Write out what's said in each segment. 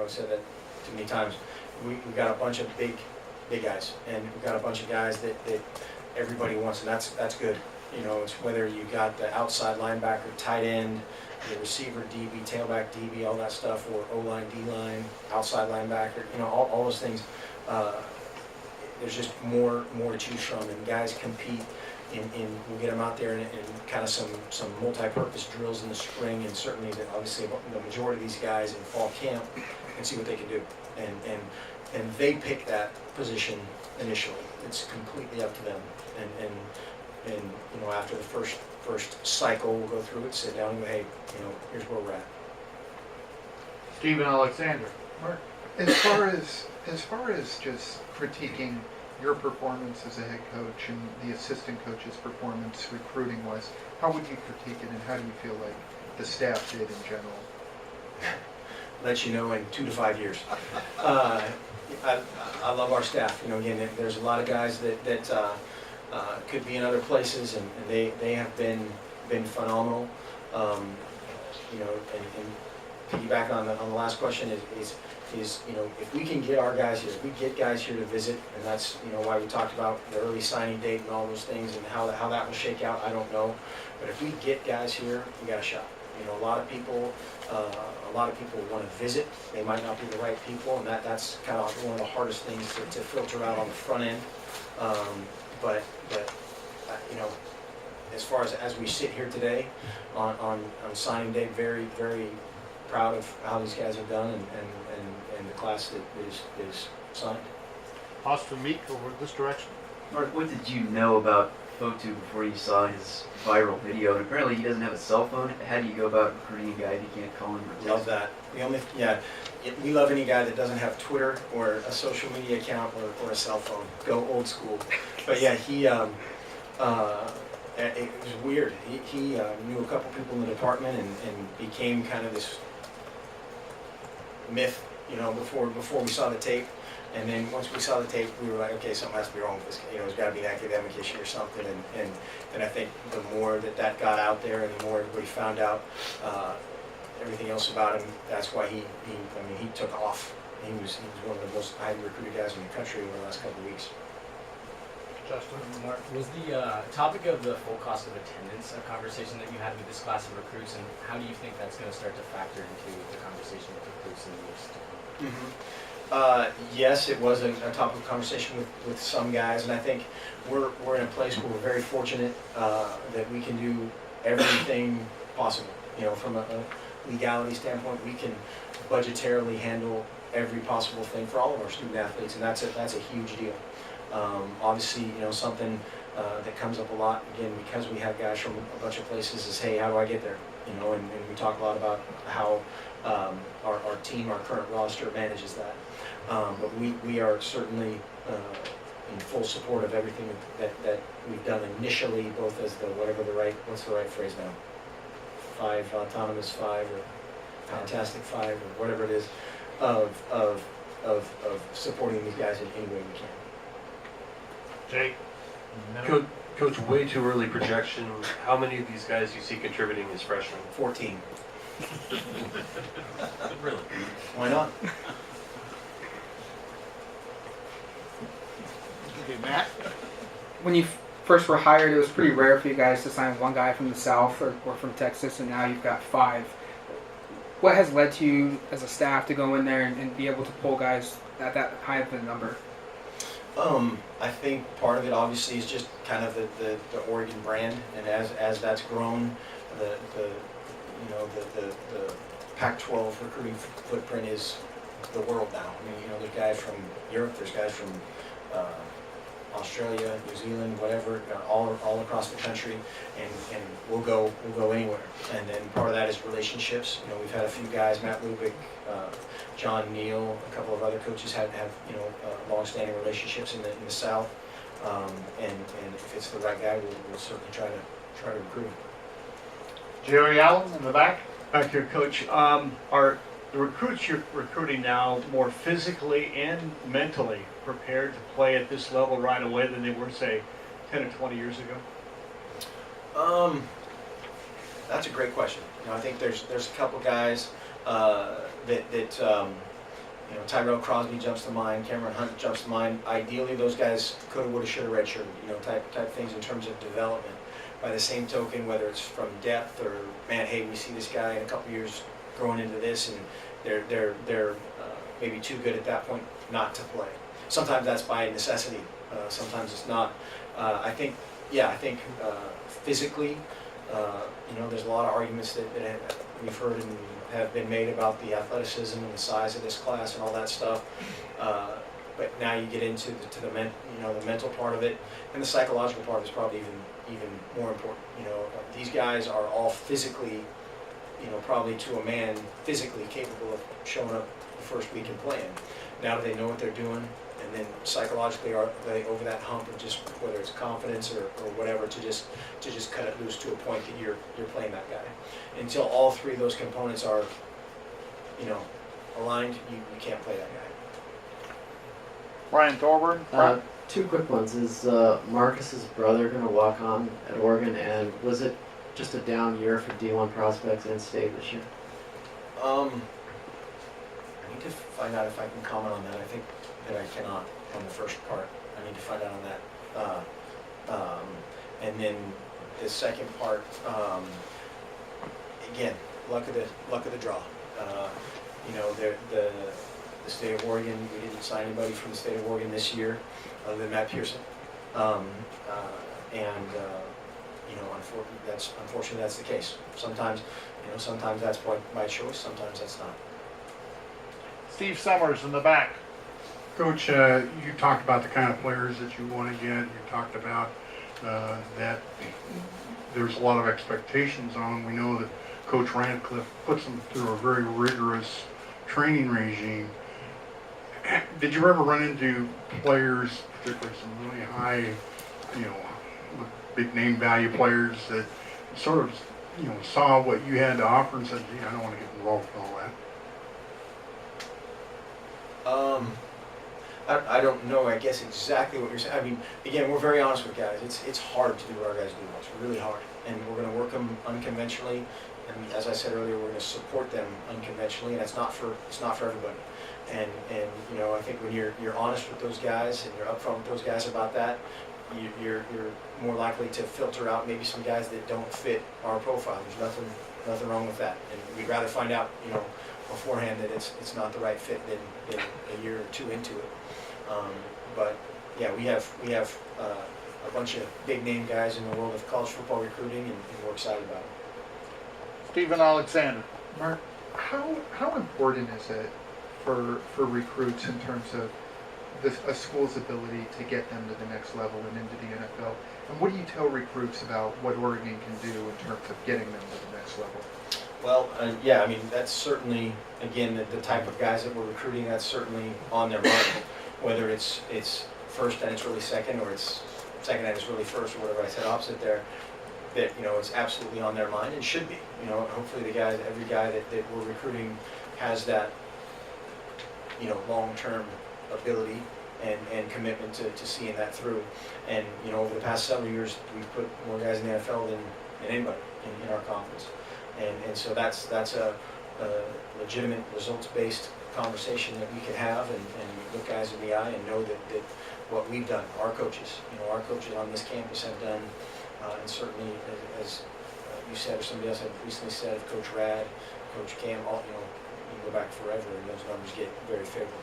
I've said that too many times. We've got a bunch of big guys, and we've got a bunch of guys that everybody wants, and that's good. It's whether you got the outside linebacker, tight end, the receiver, DB, tailback, DB, all that stuff, or O-line, D-line, outside linebacker, all those things. There's just more to choose from, and guys compete we'll get them out there in kind of some multi-purpose drills in the spring, and certainly obviously the majority of these guys in fall camp, and see what they can do. And they pick that position initially. It's completely up to them. And after the first cycle, we'll go through it, sit down and go, hey, here's where we're at. Stephen Alexander. Mark, as far as just critiquing your performance as a head coach and the assistant coach's performance recruiting-wise, how would you critique it, and how do you feel like the staff did in general? Let you know in 2 to 5 years. I love our staff. Again, there's a lot of guys that could be in other places, and they have been phenomenal. And piggyback on the last question is if we can get our guys here, if we get guys here to visit, and that's why we talked about the early signing date and all those things, and how that will shake out, I don't know. But if we get guys here, we got a shot. A lot of people want to visit. They might not be the right people, and that's kind of one of the hardest things to filter out on the front end. But as far as we sit here today on signing day, very, very proud of how these guys have done and the class that is signed. Oscar Meek over this direction. Mark, what did you know about Fotu before you saw his viral video? And apparently he doesn't have a cell phone. How do you go about recruiting a guy if you can't call him? Love that. We love any guy that doesn't have Twitter or a social media account or a cell phone. Go old school. But yeah, it was weird. He knew a couple people in the department and became kind of this myth, before we saw the tape. And then once we saw the tape, we were like, okay, something has to be wrong with this. There's got to be an academic issue or something. And I think the more that got out there, and the more everybody found out everything else about him, that's why he took off. He was one of the most highly recruited guys in the country over the last couple of weeks. Justin. Mark, was the topic of the full cost of attendance a conversation that you had with this class of recruits, and how do you think that's going to start to factor into the conversation with recruits in the years to come? Yes, it was a topic of conversation with some guys, and I think we're in a place where we're very fortunate that we can do everything possible. From a legality standpoint, we can budgetarily handle every possible thing for all of our student athletes, and that's a huge deal. Obviously, something that comes up a lot, again, because we have guys from a bunch of places, is, hey, how do I get there? And we talk a lot about how our team, our current roster manages that. But we are certainly in full support of everything that we've done initially, both as what's the right phrase now? 5, autonomous 5, or fantastic 5, or whatever it is, of supporting these guys in any way we can. Jake. Coach, way too early projection. How many of these guys do you see contributing as freshmen? 14. Really? Why not? Okay, Matt. When you first were hired, it was pretty rare for you guys to sign one guy from the South or from Texas, and now you've got 5. What has led to you as a staff to go in there and be able to pull guys at that high of a number? I think part of it obviously is just kind of the Oregon brand, and as that's grown, the Pac-12 recruiting footprint is the world now. There's guys from Europe, there's guys from Australia, New Zealand, whatever, all across the country, and we'll go anywhere. And then part of that is relationships. We've had a few guys, Matt Lubick, John Neal, a couple of other coaches have long-standing relationships in the South, and if it's the right guy, we'll certainly try to recruit him. Jerry Allen in the back. Back here, Coach. Are the recruits you're recruiting now more physically and mentally prepared to play at this level right away than they were, say, 10 or 20 years ago? That's a great question. I think there's a couple guys that Tyrell Crosby jumps to mind, Cameron Hunt jumps to mind. Ideally, those guys coulda, woulda, shoulda, redshirted, type things in terms of development. By the same token, whether it's from depth or, man, hey, we see this guy in a couple years growing into this, and they're maybe too good at that point not to play. Sometimes that's by necessity. Sometimes it's not. I think physically, there's a lot of arguments that we've heard and have been made about the athleticism and the size of this class and all that stuff. But now you get into the mental part of it, and the psychological part is probably even more important. These guys are all physically, probably to a man, physically capable of showing up the first week and playing. Now that they know what they're doing, and then psychologically are they over that hump of just whether it's confidence or whatever to just cut it loose to a point that you're playing that guy. Until all three of those components are, aligned, you can't play that guy. Ryan Thorburn. Two quick ones. Is Marcus's brother going to walk on at Oregon, and was it just a down year for D1 prospects in state this year? I need to find out if I can comment on that. I think that I cannot on the first part. I need to find out on that. And then the second part, again, luck of the draw. The state of Oregon, we didn't sign anybody from the state of Oregon this year, other than Matt Pearson. Unfortunately, that's the case. Sometimes that's by choice. Sometimes that's not. Steve Summers in the back. Coach, you talked about the kind of players that you want to get. You talked about that there's a lot of expectations on. We know that Coach Radcliffe puts them through a very rigorous training regime. Did you ever run into players, particularly some really high, big name value players that sort of, saw what you had to offer and said, gee, I don't want to get involved in all that? I don't know, I guess, exactly what you're saying. I mean, again, we're very honest with guys. It's hard to do what our guys do. It's really hard. And we're going to work them unconventionally. And as I said earlier, we're going to support them unconventionally. And it's not for everybody. And I think when you're honest with those guys and you're upfront with those guys about that, you're more likely to filter out maybe some guys that don't fit our profile. There's nothing wrong with that. And we'd rather find out, beforehand that it's not the right fit than a year or two into it. But yeah, we have a bunch of big name guys in the world of college football recruiting, and we're excited about it. Stephen Alexander. Mark, how important is it for recruits in terms of a school's ability to get them to the next level and into the NFL? And what do you tell recruits about what Oregon can do in terms of getting them to the next level? Well, yeah, I mean, that's certainly, again, the type of guys that we're recruiting, that's certainly on their mind. Whether it's first and it's really second, or it's second and it's really first, or whatever I said opposite there, that, it's absolutely on their mind and should be. Hopefully every guy that we're recruiting has that, long-term ability and commitment to seeing that through. And, over the past several years, we've put more guys in the NFL than anybody in our conference. And so that's a legitimate results-based conversation that we can have and look guys in the eye and know that what we've done, our coaches on this campus have done, and certainly as you said or somebody else had recently said of Coach Rad, Coach Cam, you can go back forever and those numbers get very favorable.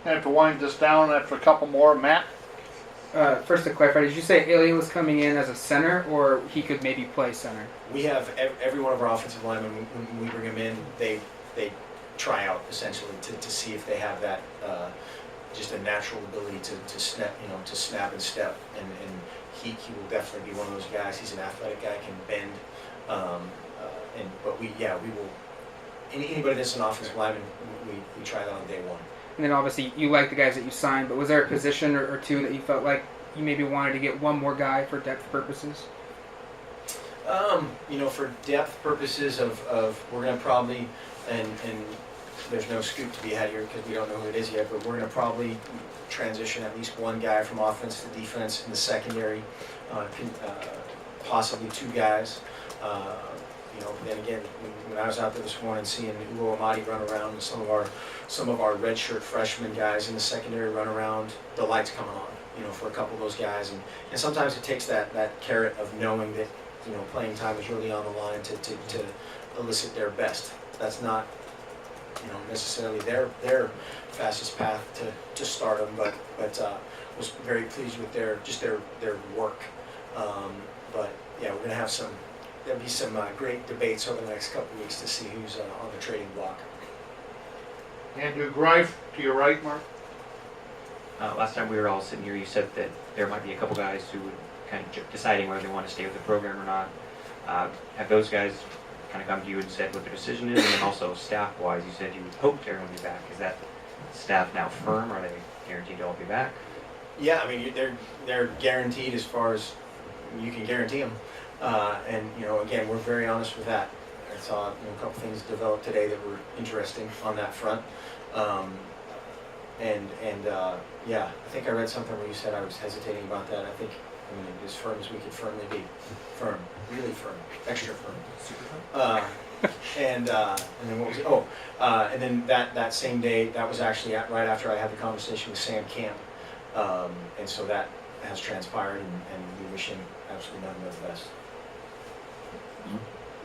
I have to wind this down after a couple more. Matt? First to clarify, did you say Alien was coming in as a center, or he could maybe play center? We have every one of our offensive linemen, when we bring them in, they try out essentially to see if they have that just a natural ability to snap and step, and he will definitely be one of those guys. He's an athletic guy, can bend, but we will anybody that's an offensive lineman, we try that on day one. And then obviously you like the guys that you signed, but was there a position or two that you felt like you maybe wanted to get one more guy for depth purposes? For depth purposes of we're going to probably, and there's no scoop to be had here because we don't know who it is yet, but we're going to probably transition at least one guy from offense to defense in the secondary, possibly two guys. then again, when I was out there this morning seeing Ugo Amadi run around and some of our redshirt freshman guys in the secondary run around, the lights coming on, for a couple of those guys. And sometimes it takes that carrot of knowing that, playing time is really on the line to elicit their best. That's not, necessarily their fastest path to stardom, but was very pleased with their work. But yeah, we're gonna have there'll be some great debates over the next couple of weeks to see who's on the trading block. Andrew Greif, to your right, Mark. Last time we were all sitting here, you said that there might be a couple guys who would kind of deciding whether they want to stay with the program or not. Have those guys kind of come to you and said what their decision is? And then also staff-wise, you said you hoped everyone would be back. Is that staff now firm? Are they guaranteed to all be back? Yeah, I mean, they're guaranteed as far as you can guarantee them. And again, we're very honest with that. I saw a couple things develop today that were interesting on that front. Yeah, I think I read something where you said I was hesitating about that. I think, as firm as we could firmly be. Firm, really firm, extra firm. Super fun. And then what was it? Oh, and then that same day, that was actually right after I had the conversation with Sam Camp. And so that has transpired, and we wish him absolutely nothing but the best.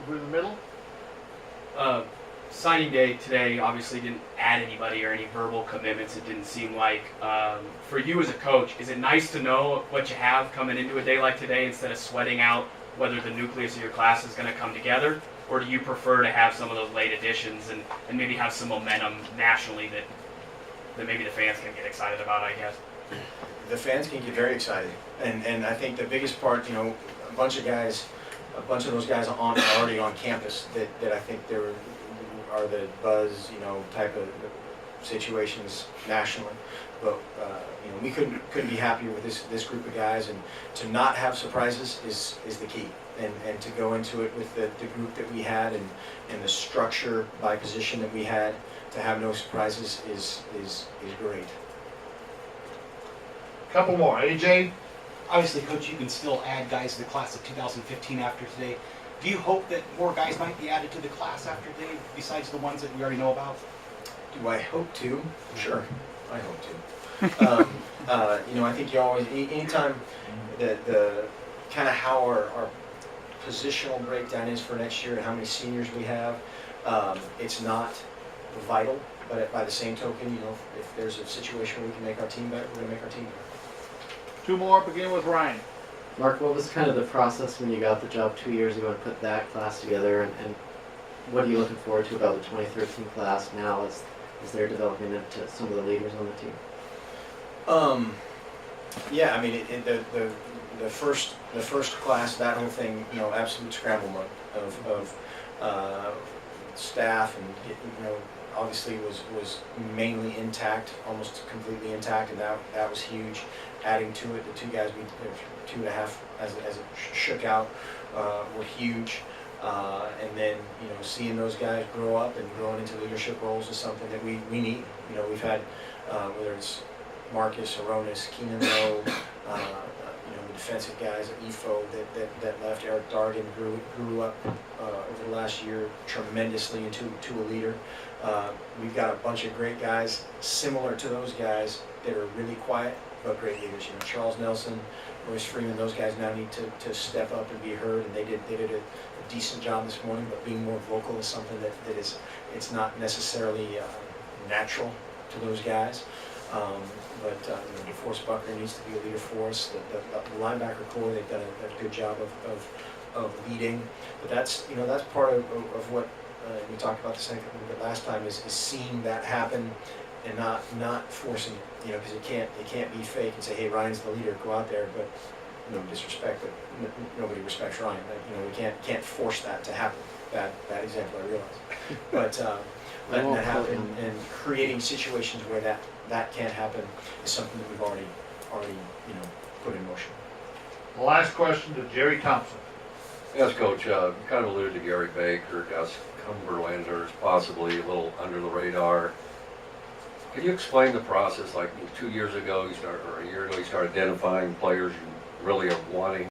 Over in the middle. Signing day today obviously didn't add anybody or any verbal commitments, it didn't seem like. For you as a coach, is it nice to know what you have coming into a day like today instead of sweating out whether the nucleus of your class is going to come together? Or do you prefer to have some of those late additions and maybe have some momentum nationally that maybe the fans can get excited about, I guess? The fans can get very excited. And I think the biggest part, a bunch of those guys are already on campus that I think are the buzz, type of situations nationally. But we couldn't be happier with this group of guys, and to not have surprises is the key. And to go into it with the group that we had and the structure by position that we had, to have no surprises is great. Couple more. AJ? Obviously, Coach, you can still add guys to the class of 2015 after today. Do you hope that more guys might be added to the class after today, besides the ones that we already know about? Do I hope to? Sure, I hope to. I think you always, anytime the kind of how our positional breakdown is for next year and how many seniors we have, it's not vital, but by the same token, if there's a situation where we can make our team better, we're going to make our team better. Two more, begin with Ryan. Mark, what was kind of the process when you got the job 2 years ago and put that class together, and what are you looking forward to about the 2013 class now as they're developing into some of the leaders on the team? Yeah, I mean, the first class, that whole thing, absolute scramble mode of staff, and obviously was mainly intact, almost completely intact, and that was huge. Adding to it, the two guys, 2.5 as it shook out, were huge. And then seeing those guys grow up and growing into leadership roles is something that we need. We've had whether it's Marcus, Aronis, Keenan Lowe, the defensive guys at EFO that left. Eric Dargan grew up over the last year tremendously into a leader. We've got a bunch of great guys similar to those guys that are really quiet but great leaders. Charles Nelson, Royce Freeman, those guys now need to step up and be heard, and they did a decent job this morning. But being more vocal is something that it's not necessarily natural to those guys. But DeForest Buckner needs to be a leader for us. The linebacker core, they've done a good job of leading. But that's part of what we talked about the last time is seeing that happen and not forcing it. Because it can't be fake and say, hey, Ryan's the leader, go out there. But no disrespect, but nobody respects Ryan. We can't force that to happen. Bad example, I realize. But letting that happen and creating situations where that can't happen is something that we've already put in motion. Last question to Jerry Thompson. Yes, Coach. You kind of alluded to Gary Baker, Gus Cumberlanders, possibly a little under the radar. Can you explain the process? Like 2 years ago, or a year ago, you started identifying players you really are wanting